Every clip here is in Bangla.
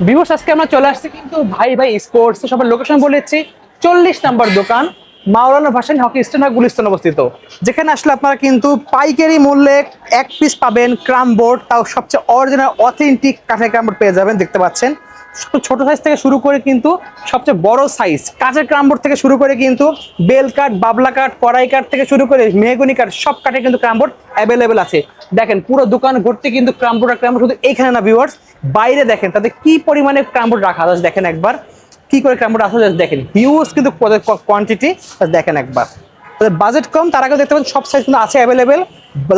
ভিউয়ার্স আজকে আমরা চলে আসছি কিন্তু ভাই ভাই স্পোর্টস সবার লোকেশন বলেছি 40 নম্বর দোকান মাওলানা ভাসানী হকি স্ট্যান্ড গুলিস্তান অবস্থিত, যেখানে আসলে আপনারা কিন্তু পাইকারি মূল্যে এক পিস পাবেন ক্রাম বোর্ড, তাও সবচেয়ে অরিজিনাল অথেন্টিক কাঠের ক্রাম বোর্ড পেয়ে যাবেন। দেখতে পাচ্ছেন ছোট সাইজ থেকে শুরু করে কিন্তু সবচেয়ে বড় সাইজ কাঠের ক্রাম বোর্ড থেকে শুরু করে কিন্তু বেল কাঠ, বাবলা কাঠ, কড়াই কাঠ থেকে শুরু করে মেহগনি কাঠ সব কাঠে কিন্তু ক্রাম বোর্ড অ্যাভেলেবেল আছে। দেখেন পুরো দোকান ভর্তি কিন্তু ক্রাম বোর্ড আর ক্রাম বোর্ড। শুধু এইখানে না ভিউয়ার্স, বাইরে দেখেন তাতে কি পরিমাণে ক্রাম বোর্ড রাখা আছে দেখেন একবার, কি করে ক্রাম বোর্ড আসলে দেখেন হিউজ কিন্তু কোয়ান্টিটি দেখেন একবার। বাজেট কম তার আগে দেখতে পাচ্ছেন সব সাইজ কিন্তু আছে অ্যাভেলেবেল।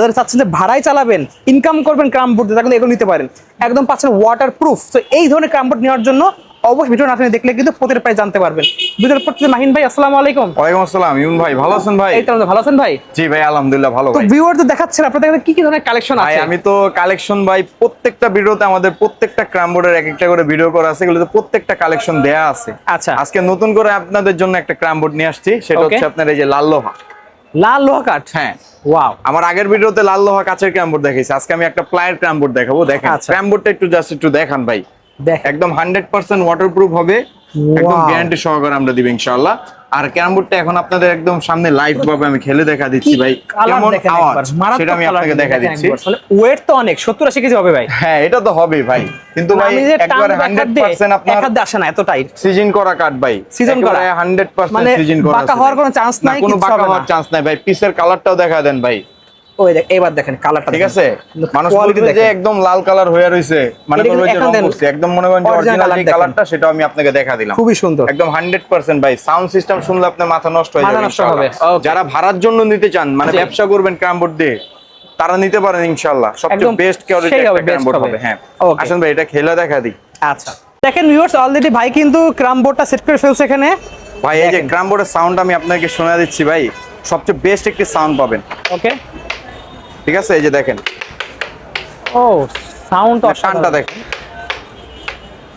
যারা চাচ্ছেন যে ভাড়ায় চালাবেন, ইনকাম করবেন ক্রাম বোর্ড, তারা কিন্তু এগুলো নিতে পারেন। একদম পাচ্ছেন ওয়াটার প্রুফ। তো এই ধরনের ক্রাম বোর্ড নেওয়ার জন্য অবশ্যই ভিডিও না টেনে দেখলে কিন্তু প্রতিটা প্রাইস জানতে পারবেন। ভিডিওর পর মাহিন ভাই আসসালামু আলাইকুম। ওয়ালাইকুম আসসালাম ইমন ভাই, ভালো আছেন ভাই? এই তো ভালো আছেন ভাই? জি ভাই আলহামদুলিল্লাহ ভালো তো ভাই। ভিউয়ারদের দেখাচ্ছেন আপনাদের কাছে কি কি ধরনের কালেকশন ভাই আছে। আমি তো কালেকশন ভাই প্রত্যেকটা ভিডিওতে আমাদের প্রত্যেকটা ক্রাম বোর্ডের এক একটা করে ভিডিও করা আছে, এগুলোতে প্রত্যেকটা কালেকশন দেয়া আছে। আচ্ছা, আজকে নতুন করে আপনাদের জন্য একটা ক্রাম বোর্ড নিয়ে আসছি, সেটা Okay. হচ্ছে আপনার এই যে লাল লোহা। লাল লোহা কাঠ। হ্যাঁ, ওয়াও, আমার আগের ভিডিওতে লাল লোহা কাচের ক্রাম বোর্ড দেখাইছি, আজকে আমি একটা প্লায়ের ক্রাম বোর্ড দেখাবো। দেখেন আচ্ছা। ক্রাম বোর্ডটা একটু জাস্ট একটু দেখান ভাই। দেখেন একদম 100% ওয়াটারপ্রুফ হবে, একদম Wow. গ্যারান্টি সহকারে আমরা দিব ইনশাআল্লাহ। আর ক্যারাম বোর্ডটা এখন আপনাদের একদম সামনে লাইভ ভাবে আমি খেলে দেখা দিচ্ছি ভাই, কেমন আওয়াজ সেটা আমি আপনাকে দেখা দিচ্ছি। ওয়েট তো অনেক 70-80 কেজি হবে ভাই। হ্যাঁ এটা তো হবে ভাই, কিন্তু ভাই একবারে 100% আপনার এক হাত আসে না এত টাইট সিজন করা কাট ভাই, সিজন করা 100% মানে সিজন করা বাঁকা হওয়ার কোনো চান্স নাই, কোনো কিছু বাঁকা হবে হওয়ার না। চান্স নাই ভাই। পিসের কালারটাও দেখা দেন ভাই। ওই দেখ এবার দেখেন কালারটা ঠিক আছে, মানুষ কোয়ালিটি বলবে যে দেখেন একদম লাল কালার হয়ে রইছে, মানে এটা বলবে যে কিন্তু রং এখন করছে, একদম মনে করেন যে original অরিজিনাল colour যে দেখেন। কালারটা সেটাও আমি আপনাকে দেখা দিলাম। খুবই সুন্দর, একদম 100% ভাই। সাউন্ড সিস্টেম শুনলে আপনার মাথা নষ্ট হয়ে মাথা যাবে নষ্ট হবে। ইনশাআল্লাহ। Okay. যারা ভাড়ার জন্য নিতে চান, মানে জি। ব্যবসা করবেন ক্রাম বোর্ড দিয়ে, তারা নিতে পারেন ইনশাআল্লাহ। সবচেয়ে একদম বেস্ট কোয়ালিটি সেই হবে, একটা ক্রাম best বোর্ড হবে। হবে। হ্যাঁ Okay. আসেন ভাই এটা খেলে দেখা দিই। আচ্ছা দেখেন ভিউয়ার্স অলরেডি ভাই কিন্তু ক্রাম বোর্ডটা সেট করে ফেলছে এখানে। ভাই এই যে দেখেন। ক্রাম বোর্ডের সাউন্ড আমি আপনাকে শোনা দিচ্ছি ভাই, সবচেয়ে বেস্ট একটি সাউন্ড পাবেন। ওকে, ঠিক আছে, এই যে দেখেন ও সাউন্ড তো টানটা দেখেন,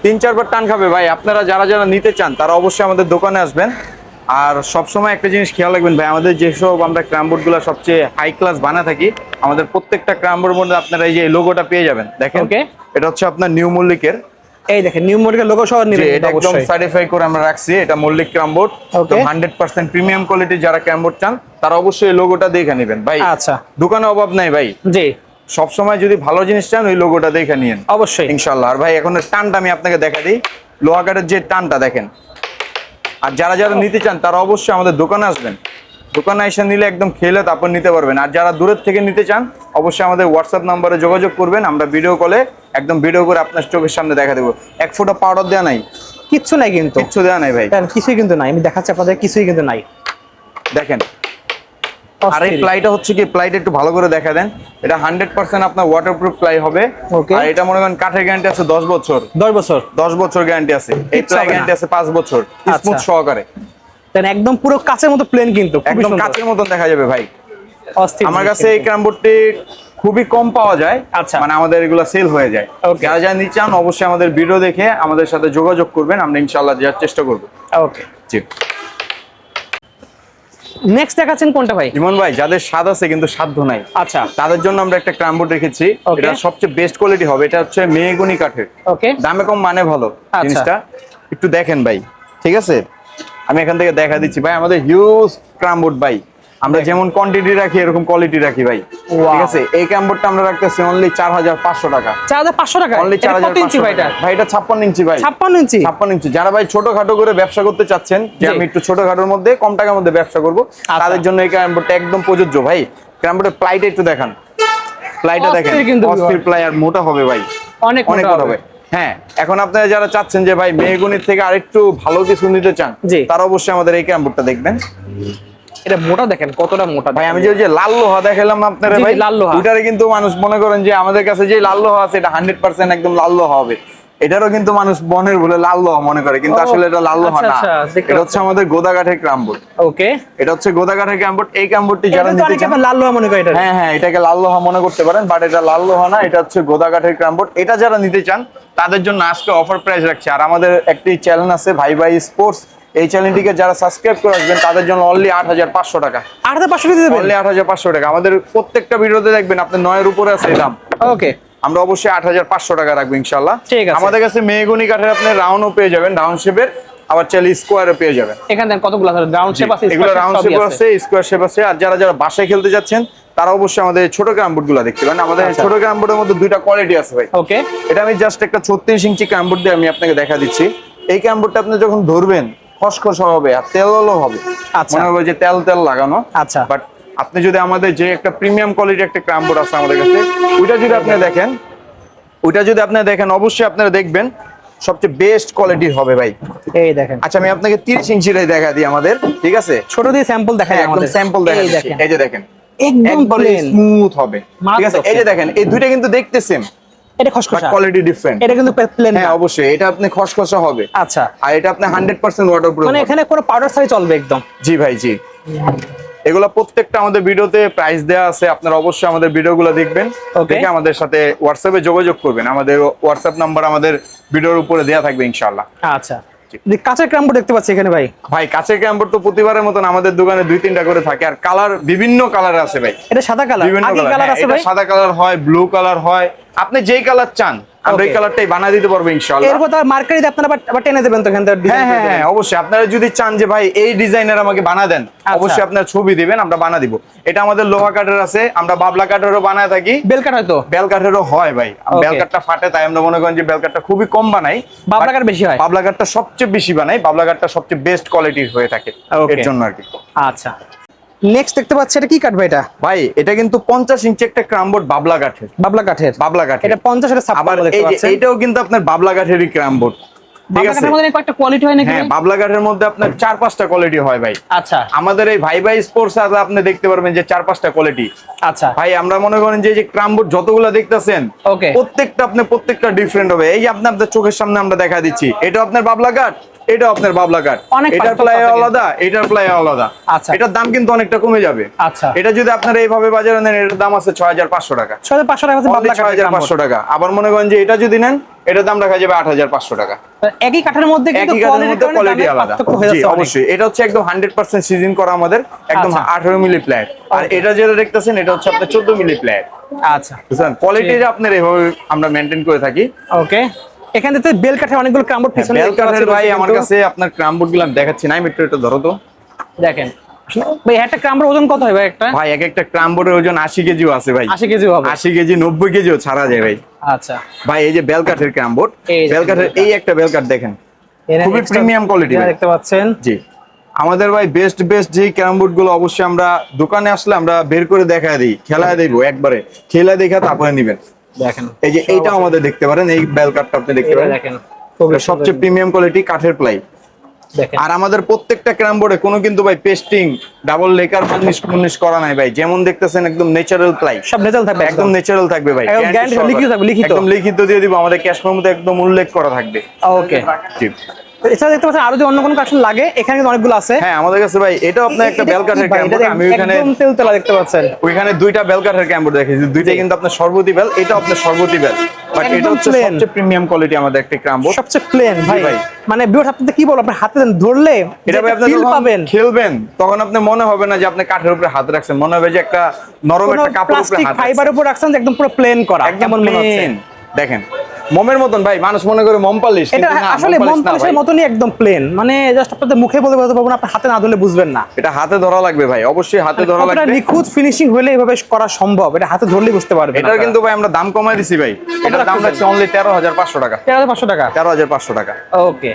3-4 বার টান খাবে ভাই। আপনারা যারা যারা নিতে চান তারা অবশ্যই আমাদের দোকানে আসবেন। আর সবসময় একটা জিনিস খেয়াল রাখবেন ভাই, আমাদের যেসব আমরা ক্রাম বোর্ডগুলো সবচেয়ে হাই ক্লাস বানা থাকি, আমাদের প্রত্যেকটা ক্রাম বোর্ডের মধ্যে আপনারা এই যে লোগোটা পেয়ে যাবেন। দেখেন Okay. এটা হচ্ছে আপনার নিউ মল্লিকের, এই দেখেন নিউ মডেলের লোগো সহ যে নিবেন এটা একদম অবশ্যই। সার্টিফাই করে আমরা রাখছি। এটা মল্লিক ক্রাম বোর্ড, তো Okay. 100% প্রিমিয়াম কোয়ালিটি যারা ক্রাম বোর্ড চান তারা অবশ্যই এই লোগোটা দেখে নেবেন ভাই। আচ্ছা দোকানে অভাব নাই ভাই, জি সবসময় যদি ভালো জিনিস চান ওই লোগোটা দেখে নিন অবশ্যই। ইনশাল্লাহ। আর ভাই এখন এর টানটা আমি আপনাকে দেখা দিই, লোহা কাঠের যে টানটা দেখেন। আর যারা যারা নিতে চান তারা অবশ্যই আমাদের দোকানে আসবেন, দোকানে এসে নিলে একদম খেলে তারপর নিতে পারবেন। আর যারা দূরের থেকে নিতে চান অবশ্যই আমাদের হোয়াটসঅ্যাপ নাম্বারে যোগাযোগ করবেন, আমরা ভিডিও কলে একদম ভিডিও করে আপনার চোখের সামনে দেখা দেবো। 1 ফোঁটা পাউডার দেওয়া নাই, কিচ্ছু নাই কিন্তু, কিচ্ছু দেওয়া নাই ভাই। দেখেন কিছুই কিন্তু নাই, আমি দেখাচ্ছি আপনাদের কিছুই কিন্তু নাই। দেখেন আর এই প্লাইটা হচ্ছে কি, প্লাইটা একটু ভালো করে দেখা দেন। এটা 100% আপনার ওয়াটারপ্রুফ প্লাই হবে। Okay. আর এটা মনে করেন কাঠের গ্যারান্টি আছে 10 বছর, 10 বছর 10 বছর গ্যারান্টি আছে। এই কিচ্ছু প্লাই হবে না। গ্যারান্টি আছে 5 বছর স্মুথ আচ্ছা। সহকারে। দেন একদম পুরো কাচের মতো প্লেন কিন্তু খুবই একদম সুন্দর। কাচের মতন দেখা যাবে ভাই। অস্থির আমার জিনিস কাছে এই কিন্তু। ক্রাম বোর্ডটি খুবই কম পাওয়া যায়, আচ্ছা। মানে আমাদের এগুলো সেল হয়ে যায়। Okay. যারা যারা নিতে চান অবশ্যই আমাদের ভিডিও দেখে আমাদের সাথে যোগাযোগ করবেন, আমরা ইনশাআল্লাহ দেওয়ার চেষ্টা করব। ওকে, জি নেক্সট দেখাচ্ছেন কোনটা ভাই? ইমন ভাই, যাদের স্বাদ আছে কিন্তু সাধ্য নাই, আচ্ছা তাদের জন্য আমরা একটা ক্রাম বোর্ড রেখেছি। Okay. এটা সবচেয়ে বেস্ট কোয়ালিটি হবে, এটা হচ্ছে মেহগনি কাঠের, ওকে দামে কম মানে ভালো। আচ্ছা। জিনিসটা একটু দেখেন ভাই। ঠিক আছে, আমি এখান থেকে দেখা দিচ্ছি ভাই। আমাদের হিউজ ক্রাম বোর্ড ভাই, আমরা দেখেন। যেমন কোয়ান্টিটি রাখি এরকম কোয়ালিটি রাখি ভাই। Wow. ঠিক আছে, এই ক্রাম বোর্ডটা আমরা রাখতেছি অনলি 4500 টাকা। 4500 টাকা। অনলি এটা কত ইঞ্চি 4500 ভাই এটা? টাকা ভাই। এটা 56 ইঞ্চি ভাই। 56 ইঞ্চি। 56 ইঞ্চি। যারা ভাই ছোটখাটো করে ব্যবসা করতে চাচ্ছেন, যে জি। আমি একটু ছোটখাটোর মধ্যে কম টাকার মধ্যে ব্যবসা করব, তাদের জন্য এই ক্রাম বোর্ডটা একদম প্রযোজ্য ভাই। ক্রাম বোর্ডের প্লাইটা একটু দেখান, প্লাইটা দেখেন অস্থির কিন্তু অস্থির প্লাই, আর মোটা হবে ভাই, অনেক অনেক মোটা মোটা হবে। হ্যাঁ, এখন আপনারা যারা চাচ্ছেন যে ভাই মেহগনির থেকে আরেকটু ভালো কিছু নিতে চান, জি। তারা অবশ্যই আমাদের এই ক্রাম বোর্ডটা দেখবেন। এটা মোটা দেখেন কতটা মোটা ভাই আমি যে ওই যে লাল লোহা দেখালাম আপনারা জি, ভাই, লাল লোহা। ওটারে কিন্তু মানুষ মনে করেন যে আমাদের কাছে যে লাল লোহা আছে এটা 100% একদম লাল লোহা হবে। এটারও কিন্তু মানুষ বনের বলে লাল লোহা মনে করে, কিন্তু ও, আসলে এটা লাল লোহা আচ্ছা, না। আচ্ছা, দেখতে এটা হচ্ছে আমাদের গোদা কাঠের ক্রাম বোর্ড। ওকে, এটা হচ্ছে গোদা কাঠের ক্রাম বোর্ড। এই ক্রাম বোর্ডটি যারা এটা তো নিতে অনেকে চান, আবার লাল লোহা মনে করে এটা। হ্যাঁ হ্যাঁ, এটাকে লাল লোহা মনে করতে পারেন, বাট এটা লাল লোহা না, এটা হচ্ছে গোদা কাঠের ক্রাম বোর্ড। এটা যারা নিতে চান তাদের জন্য আজকে অফার প্রাইস রাখছি। আর আমাদের একটি চ্যানেল আছে ভাই ভাই স্পোর্টস, এই চ্যানেলটিকে যারা সাবস্ক্রাইব করে আসবেন তাদের জন্য অনলি 8500 টাকা। 8500 দিয়ে দেবেন? অনলি 8500 টাকা। আমাদের প্রত্যেকটা ভিডিওতে দেখবেন আপনার 9 এর উপরে আছে এই দাম। ওকে, আমরা অবশ্যই 8,500 টাকা রাখবো ইনশাল্লাহ। ঠিক আছে। আমাদের কাছে মেহগনি কাঠের আপনি রাউন্ডও পেয়ে যাবেন, রাউন্ড শেপের, আবার চাইলে স্কোয়ারও পেয়ে যাবেন। এখানে কতগুলো আছে? রাউন্ড শেপ আছে, এগুলো রাউন্ড শেপ আছে, স্কোয়ার শেপ আছে। আর যারা যারা বাসায় খেলতে যাচ্ছেন তারা অবশ্যই আমাদের ছোট ক্যারামবোর্ড গুলো দেখতে পারেন। আমাদের ছোট ক্যারামবোর্ডের মধ্যে দুইটা কোয়ালিটি আছে ভাই। ওকে, এটা আমি জাস্ট একটা 36 ইঞ্চি ক্যারামবোর্ড দিয়ে আমি আপনাকে দেখা দিচ্ছি। এই ক্যারামবোর্ডটা আপনি যখন ধরবেন খসখসা হবে আর তেলও হবে, আচ্ছা। মনে হবে যে তেল তেল লাগানো। আচ্ছা, বাট আপনি যদি আমাদের যে একটা প্রিমিয়াম কোয়ালিটির একটা ক্যারামবোর্ড আছে আমাদের কাছে, ওইটা যদি আপনি দেখেন অবশ্যই আপনারা দেখবেন সবচেয়ে বেস্ট কোয়ালিটির হবে ভাই। এই দেখেন। আচ্ছা আমি আপনাকে 30 ইঞ্চিটাই দেখা দিই আমাদের, ঠিক আছে? ছোট দিয়ে স্যাম্পল দেখাই হ্যাঁ, একদম আমাদের। স্যাম্পল দেখা এই দিচ্ছি। এই যে দেখেন, একদম একবারে প্লেন, স্মুথ হবে, ঠিক আছে? মারাত্মক। এই যে দেখেন, এই দুইটা কিন্তু দেখতে সেম, এটা খসখসা, কোয়ালিটি ডিফারেন্ট। এটা কিন্তু প্লেন হ্যাঁ না। অবশ্যই, এটা আপনি খসখসা হবে। আচ্ছা, আর এটা আপনি 100% ওয়াটারপ্রুফ। মানে এখানে কোনো পাউডার ছাড়াই চলবে একদম। জি ভাই, জি। এগুলো প্রত্যেকটা আমাদের ভিডিওতে প্রাইস দেওয়া আছে, আপনারা অবশ্যই আমাদের ভিডিওগুলো দেখবেন, দেখে আমাদের সাথে হোয়াটসঅ্যাপে যোগাযোগ করবেন। আমাদের হোয়াটসঅ্যাপ নাম্বার আমাদের ভিডিওর উপরে দেওয়া থাকবে ইনশাআল্লাহ। আচ্ছা, কাঁচের ক্যারামবোর্ড দেখতে পাচ্ছি এখানে ভাই। ভাই কাঁচের ক্যারামবোর্ড তো প্রতিবারের মতন আমাদের দোকানে 2-3টা করে থাকে, আর কালার বিভিন্ন কালার আছে ভাই। এটা সাদা কালার, বিভিন্ন আগে কালার আছে এটা ভাই। সাদা কালার হয়, ব্লু কালার হয়, আপনি যেই কালার চান আমরা এই কালারটাই বানিয়ে দিতে পারবো ইনশাআল্লাহ। এরপর তার মার্কেটে আপনারা আবার টেনে দেবেন তো এখান থেকে। হ্যাঁ হ্যাঁ হ্যাঁ, অবশ্যই। আপনারা যদি চান যে ভাই এই ডিজাইনের আমাকে বানা দেন, অবশ্যই আপনার ছবি দিবেন, আমরা বানা দিব। এটা আমাদের লোহা কাঠের আছে, আমরা বাবলা কাঠেরও বানায় থাকি। বেল কাঠ হয়তো বেল কাঠেরও হয় ভাই, বেল কাঠটা ফাটে তাই আমরা মনে করেন যে বেল কাঠটা খুবই কম বানাই, বাবলা কাঠ বেশি হয়। বাবলা কাঠটা সবচেয়ে বেশি বানাই, বাবলা কাঠটা সবচেয়ে বেস্ট কোয়ালিটির হয়ে থাকে এর জন্য আর কি। আচ্ছা, নেক্সট দেখতে পাচ্ছি এটা কি কাঠ ভাই? এটা ভাই এটা কিন্তু 50 ইঞ্চি একটা ক্রামবোর্ড বাবলা কাঠের। বাবলা কাঠের, বাবলা কাঠের এটা 50 এর ছাপ্পা আবার দেখতে এই যে পাচ্ছেন। এটাও কিন্তু আপনার বাবলা কাঠেরই ক্রামবোর্ড, ঠিক বাবলা আছে? কাঠের মধ্যে কয়েকটা কোয়ালিটি হয় নাকি? হ্যাঁ, বাবলা কাঠের মধ্যে আপনার 4-5টা কোয়ালিটি হয় ভাই। আচ্ছা, আমাদের এই ভাই ভাই স্পোর্টস আছে, আপনি দেখতে পারবেন যে 4-5টা কোয়ালিটি। আচ্ছা ভাই আমরা মনে করেন যে যে ক্রামবোর্ড যতগুলো দেখতেছেন ওকে, প্রত্যেকটা ডিফারেন্ট হবে। এই যে আপনাদের চোখের সামনে আমরা দেখা দিচ্ছি, এটা আপনার বাবলা কাঠ, এটা আপনার বাবলা কাঠ, এটার প্লাই আলাদা, এটার প্লাই আলাদা। আচ্ছা, এটার দাম কিন্তু অনেকটা কমে যাবে। আচ্ছা, এটা যদি আপনারা এইভাবে বাজারে নেন, এটার দাম আছে 6,500 টাকা। 6,500 টাকা বাবলা কাঠ, 6,500 টাকা। আবার মনে করেন যে এটা যদি নেন, এটার দাম রাখা যাবে 8,500 টাকা। একই কাঠের মধ্যে কিন্তু কোয়ালিটি আলাদা। জি অবশ্যই, এটা হচ্ছে একদম 100% সিজন করা আমাদের, একদম 18 মিলি প্লাই। আর এটা যেটা দেখতেছেন এটা হচ্ছে আপনার 14 মিলি প্লাই। আচ্ছা, বুঝছেন? কোয়ালিটি আপনার এইভাবে আমরা মেইনটেইন করে থাকি। ওকে, এখানে তো বেল কাঠের অনেকগুলো ক্রামবোর্ড পিছনে বেল কাঠের ভাই আমার কাছে আপনার ক্রামবোর্ড গুলো আমি দেখাচ্ছি না, আমি একটু এটা ধরো তো। দেখেন ভাই, একটা ক্রামবোর্ড ওজন কত হয় ভাই? ভাই এক একটা ক্রামবোর্ডের ওজন 80 কেজিও আছে ভাই। 80 কেজি হবে? 80 কেজি 90 কেজিও ছাড়া যায় ভাই। আচ্ছা ভাই এই যে বেল কাঠের ক্রামবোর্ড, বেল কাঠের এই একটা বেল কাঠ দেখেন, খুবই প্রিমিয়াম কোয়ালিটি দেখতে পাচ্ছেন। জি, আমাদের ভাই বেস্ট যে ক্যারামবোর্ড গুলো অবশ্যই আমরা দোকানে আসলে আমরা বের করে দেখা দিই, খেলায় দেবো, একবারে খেলা দেখা তারপরে নিবেন। দেখেন এই যে এইটা আমাদের দেখতে পারেন, এই বেল কাঠটা আপনি দেখতে পারেন, দেখেন সবচেয়ে প্রিমিয়াম কোয়ালিটি কাঠের প্লাই। আর আমাদের প্রত্যেকটা ক্যারামবোর্ডে কোনো কিন্তু ভাই পেস্টিং, ডাবল লেকার ফার্নিশ করা নাই ভাই। যেমন দেখতেছেন একদম ন্যাচারাল প্লাই, সব ন্যাচারাল থাকবে, একদম ন্যাচারাল থাকবে ভাই। একদম লিখিত দিয়ে দিব, আমাদের ক্যাশ মেমোতে একদম উল্লেখ করা থাকবে। ওকে, জি। এছাড়া দেখতে পাচ্ছেন আরো যে অন্য কোনো কালেকশন লাগে, এখানে কিন্তু অনেকগুলো আছে। হ্যাঁ আমাদের কাছে ভাই এটাও আপনার একটা বেল কাঠের ক্যারামবোর্ড। আমি ওখানে একদম তেলতেলা দেখতে পাচ্ছেন, ওইখানে দুইটা বেল কাঠের ক্যারামবোর্ড দেখেছি, দুইটাই কিন্তু আপনার সর্বতি বেল, এটা আপনার সর্বতি বেল। বাট এটা হচ্ছে সবচেয়ে প্রিমিয়াম কোয়ালিটি আমাদের একটা ক্যারামবোর্ড, সবচেয়ে প্লেন ভাই। মানে ভিউয়ার্স আপনাদের কি বল, আপনি হাতে ধরলে এটা ভাই আপনি ফিল পাবেন, খেলবেন তখন আপনি মনে হবে না যে আপনি কাঠের উপরে হাত রাখছেন, মনে হবে যে একটা নরম একটা কাপড়ের উপরে হাত রাখছেন, ফাইবারের উপর রাখছেন, একদম পুরো প্লেন করা, কেমন মনে হচ্ছে দেখেন। মোমের মতন ভাই, মানুষ মনে করে মোম পালিশ, এটা আসলে মোম পালিশের মতনই একদম প্লেন। মানে জাস্ট আপনাদের মুখে বলতে পারবো না, আপনি হাতে না ধরলে বুঝবেন না। এটা হাতে ধরা লাগবে ভাই, অবশ্যই হাতে ধরা লাগবে। এটা নিখুঁত ফিনিশিং হলে এভাবে করা সম্ভব, এটা হাতে ধরলেই বুঝতে পারবেন। এটা কিন্তু ভাই আমরা দাম কমাই দিছি ভাই, এটার দাম রাখছি অনলি 13,500 টাকা। 13,500 টাকা, 13,500 টাকা। ওকে।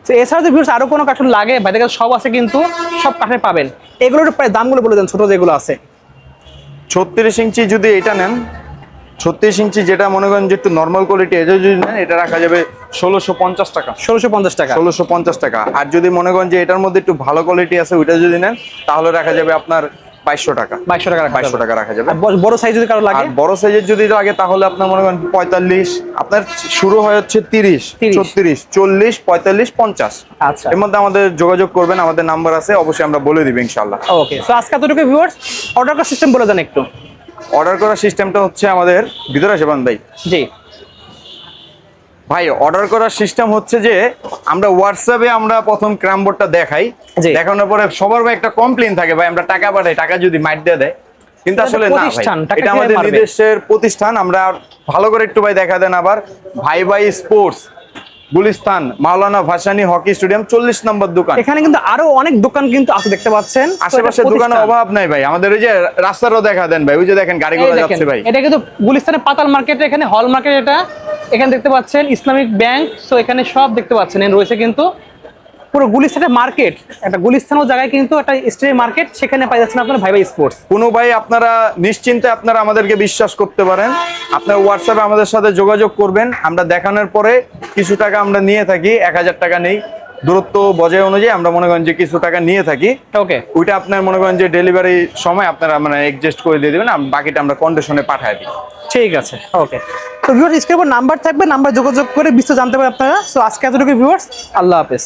তো এছাড়া যে ভিউয়ার্স আরো কোনো কার্টুন লাগে ভাইদের কাছে সব আছে, কিন্তু সব কাঠের পাবেন। এগুলোর প্রায় দামগুলো বলে দেন, ছোট যেগুলো আছে। 36 ইঞ্চি যদি এটা নেন, 36 ইঞ্চি যেটা মনে করেন যে একটু নরমাল কোয়ালিটি, এটা যদি নেন এটা রাখা যাবে 1650 টাকা। 1650 টাকা, 1650 টাকা। আর যদি মনে করেন যে এটার মধ্যে একটু ভালো কোয়ালিটি আছে, ওইটা যদি নেন তাহলে রাখা যাবে আপনার 2200 টাকা। 2200 টাকা রাখা যাবে। বড় সাইজ যদি কারো লাগে, আর বড় সাইজের যদি লাগে তাহলে আপনার মনে করেন 45, আপনার শুরু হয় হচ্ছে 30, 36, 40, 45, 50। আচ্ছা, এর মধ্যে আমাদের যোগাযোগ করবেন, আমাদের নাম্বার আছে, অবশ্যই আমরা বলে দিব ইনশাআল্লাহ। ওকে। সো আজকে এতটুকু ভিউয়ার্স, অর্ডার করার সিস্টেম বলে দেন একটু। অর্ডার করার সিস্টেমটা হচ্ছে আমাদের ভিতরে আসবেন ভাই। জি ভাই, অর্ডার করার সিস্টেম হচ্ছে যে আমরা হোয়াটসঅ্যাপে আমরা প্রথম ক্রামবোর্ডটা দেখাই, দেখানোর পরে সবার ভাই একটা কমপ্লেইন থাকে, ভাই আমরা টাকা পাঠাই, টাকা যদি মাইট দিয়ে দেয়। কিন্তু এটা আসলে একটা না ভাই, প্রতিষ্ঠান, টাকা এটা কিভাবে আমাদের মারবে? নিজস্বের প্রতিষ্ঠান। আমরা ভালো করে একটু ভাই দেখা দেন আবার, ভাই ভাই স্পোর্টস, গুলিস্তান, মাওলানা ভাসানী হকি স্টেডিয়াম, 40 নম্বর দোকান। এখানে কিন্তু আরো অনেক দোকান কিন্তু আছে দেখতে পাচ্ছেন। তো এটা আশেপাশে দোকানের প্রতিষ্ঠান। অভাব নাই ভাই। আমাদের ওই যে রাস্তারও দেখা দেন ভাই, ওই যে দেখেন গাড়িগুলো এই দেখেন, যাচ্ছে ভাই। এটা কিন্তু গুলিস্তানের পাতাল মার্কেট, এখানে হল মার্কেট, এটা এখানে দেখতে পাচ্ছেন ইসলামিক ব্যাংক। তো এখানে সব দেখতে পাচ্ছেন রয়েছে কিন্তু পুরো গুলিস্তানের মার্কেট, একটা গুলিস্তানের জায়গায় কিন্তু একটা স্টেডিয়াম মার্কেট, সেখানে পাই যাচ্ছেন আপনারা ভাই ভাই স্পোর্টস। কোনো ভাই আপনারা নিশ্চিন্তে আপনারা আমাদেরকে বিশ্বাস করতে পারেন। আপনার হোয়াটসঅ্যাপে আমাদের সাথে যোগাযোগ করবেন, আমরা দেখানোর পরে কিছু টাকা আমরা নিয়ে থাকি, 1000 টাকা নেই, দূরত্ব বজায় অনুযায়ী আমরা মনে করেন যে কিছু টাকা নিয়ে থাকি। ওকে, ওইটা আপনার মনে করেন যে ডেলিভারি সময় আপনারা মানে অ্যাডজাস্ট করে দিয়ে দেবেন, বাকিটা আমরা কন্ডিশনে পাঠিয়ে দিই। ঠিক আছে, ওকে। তো ভিউয়ার্স, স্ক্রিনে নাম্বার থাকবে, নাম্বার যোগাযোগ করে বিস্তারিত জানতে পারেন আপনারা। সো আজকে এতটুকু ভিউয়ার্স, আল্লাহ হাফেজ।